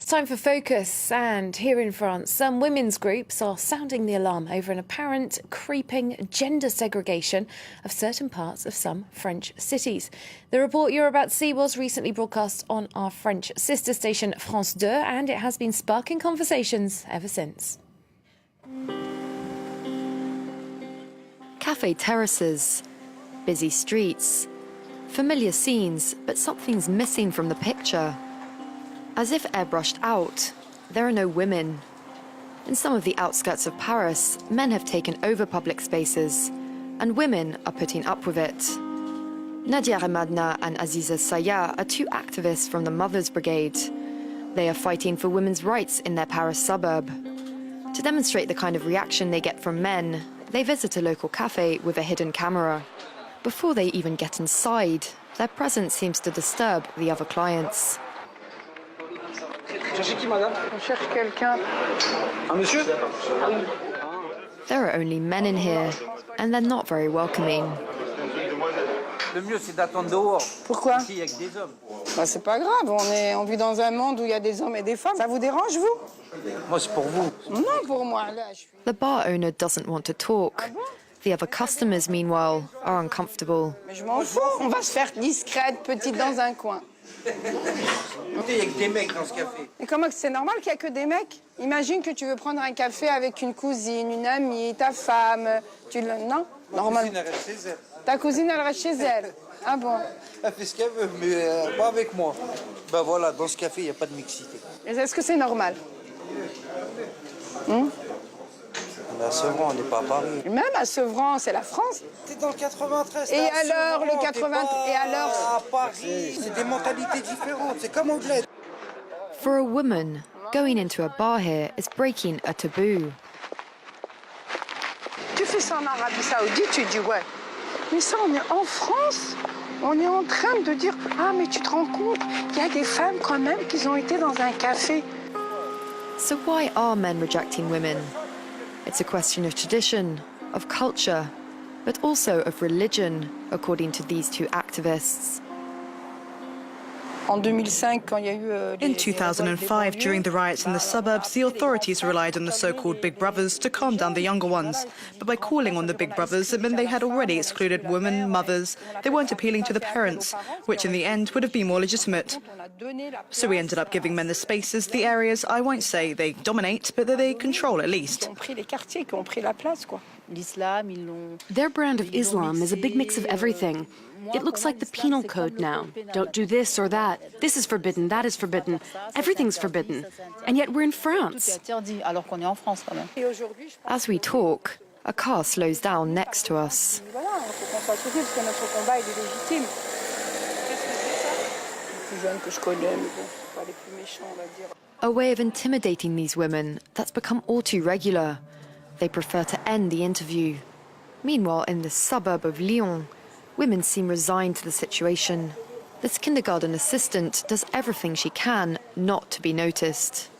It's time for Focus, and here in France, some women's groups are sounding the alarm over an apparent creeping gender segregation of certain parts of some French cities. The report you're about to see was recently broadcast on our French sister station France 2, and it has been sparking conversations ever since. Cafe terraces, busy streets, familiar scenes, but something's missing from the picture. As if airbrushed out, there are no women. In some of the outskirts of Paris, men have taken over public spaces, and women are putting up with it. Nadia Remadna and Aziza Saya are two activists from the Mothers Brigade. They are fighting for women's rights in their Paris suburb. To demonstrate the kind of reaction they get from men, they visit a local cafe with a hidden camera. Before they even get inside, their presence seems to disturb the other clients. Cherchez qui, madame? On cherche quelqu'un. Un monsieur? Oui. There are only men in here, and they're not very welcoming. Le mieux, c'est d'attendre dehors. Pourquoi? Ici, avec des hommes. Bah, c'est pas grave, on vit dans un monde où il y a des hommes et des femmes. Ça vous dérange, vous? Moi, c'est pour vous. Non, pour moi, là, je suis... The bar owner doesn't want to talk. The other customers, meanwhile, are uncomfortable. Mais je m'en fous, on va se faire discrète, petite, dans un coin. Il n'y a que des mecs dans ce café. Et comment c'est normal qu'il n'y a que des mecs? Imagine que tu veux prendre un café avec une cousine, une amie, ta femme. Non? Normal. Elle reste chez elle. Ta cousine, elle reste chez elle. Ah bon? Elle fait ce qu'elle veut, mais pas avec moi. Ben voilà, dans ce café, il n'y a pas de mixité. Est-ce que c'est normal? À Sevran, on n'est pas à Paris. Même à Sevran, c'est la France. T'es dans le 93. Et alors, le 80... Et alors? À Paris, c'est des mentalités différentes. C'est comme au bled. For a woman, going into a bar here is breaking a taboo. Tu fais ça en Arabie Saoudite, tu dis ouais. Mais ça, on est en France. On est en train de dire, ah, mais tu te rends compte qu'il y a des femmes quand même qui ont été dans un café. So why are men rejecting women? It's a question of tradition, of culture, but also of religion, according to these two activists. En 2005, quand il y a eu In 2005, during the riots in the suburbs, the authorities relied on the so-called Big Brothers to calm down the younger ones. But by calling on the Big Brothers, it meant they had already excluded women, mothers. They weren't appealing to the parents, which in the end would have been more legitimate. So we ended up giving men the spaces, the areas, I won't say they dominate, but that they control at least. Their brand of Islam is a big mix of everything. It looks like the penal code now. Don't do this or that. This is forbidden, that is forbidden. Everything's forbidden. And yet we're in France. As we talk, a car slows down next to us. A way of intimidating these women that's become all too regular. They prefer to end the interview. Meanwhile, in the suburb of Lyon, women seem resigned to the situation. This kindergarten assistant does everything she can not to be noticed.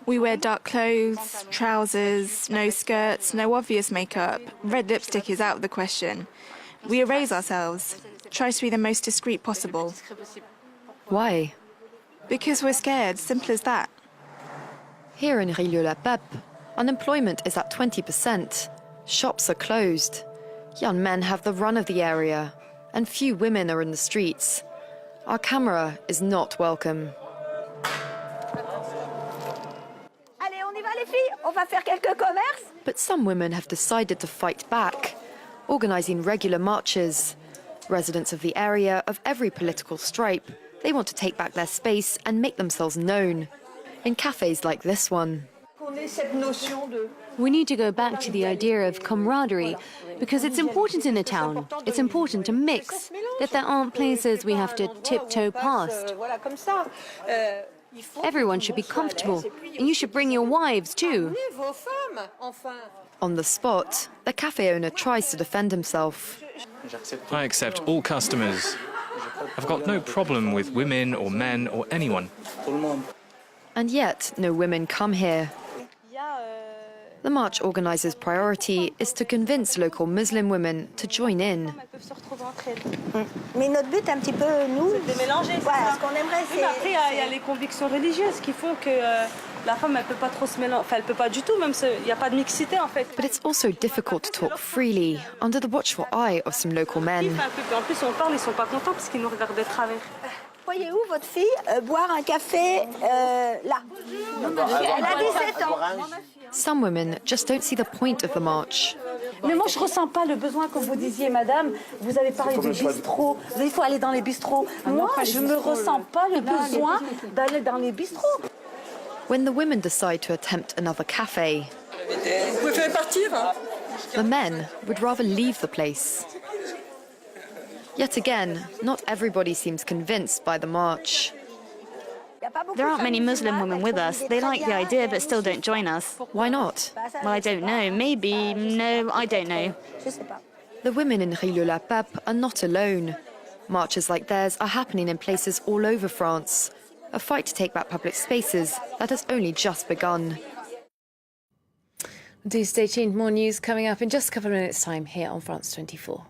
We wear dark clothes, trousers, no skirts, no obvious makeup. Red lipstick is out of the question. We erase ourselves, try to be the most discreet possible. Why? Because we're scared, simple as that. Here in Rieux-la-Pape, unemployment is at 20%. Shops are closed. Young men have the run of the area, and few women are in the streets. Our camera is not welcome. Allez, on y va les filles, on va faire quelques commerces. But some women have decided to fight back, organising regular marches. Residents of the area, of every political stripe, they want to take back their space and make themselves known. In cafes like this one. We need to go back to the idea of camaraderie, because it's important in a town. It's important to mix, that there aren't places we have to tiptoe past. Everyone should be comfortable, and you should bring your wives too. On the spot, the cafe owner tries to defend himself. I accept all customers. I've got no problem with women or men or anyone. And yet, no women come here. The march organisers' priority is to convince local Muslim women to join in. Mais notre but, un petit peu, nous, de mélanger. voilà, ce qu'on aimerait, Oui, mais après, il y a les convictions religieuses qui font que la femme, elle peut pas trop se mélanger. Enfin, elle peut pas du tout, même il n'y a pas de mixité en fait. But it's also difficult to talk freely under the watchful eye of some local men. En plus, on parle, ils sont pas contents parce qu'ils nous regardent de travers. Voyez où votre fille boire un café là. Elle a 17 ans. Some women just don't see the point of the march. Mais moi, je ressens pas le besoin, comme vous disiez, madame. Vous avez parlé du bistrot. Il faut aller dans les bistrots. Moi, je me ressens pas le besoin d'aller dans les bistrots. When the women decide to attempt another cafe, Vous pouvez partir. the men would rather leave the place. Yet again, not everybody seems convinced by the march. There aren't many Muslim women with us. They like the idea but still don't join us. Why not? Well, I don't know. Maybe. No, I don't know. The women in Rue-le-la-Pape are not alone. Marches like theirs are happening in places all over France. A fight to take back public spaces that has only just begun. Do stay tuned. More news coming up in just a couple of minutes' time here on France 24.